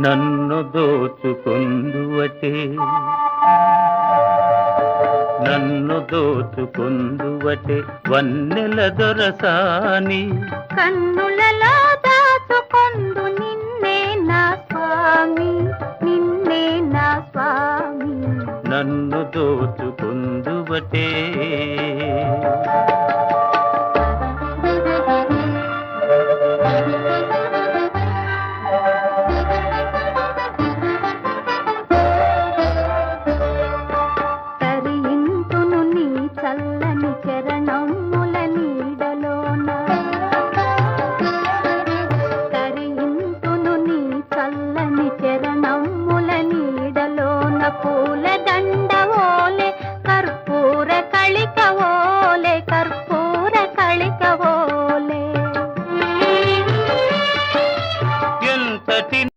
నన్ను దోచుకొందువటే నన్ను దోచుకొందువటే వన్నెల దొరసాని కన్నులలో దాచుకొందు నిన్నే నా స్వామి నిన్నే నా స్వామి నన్ను దోచుకొందువటే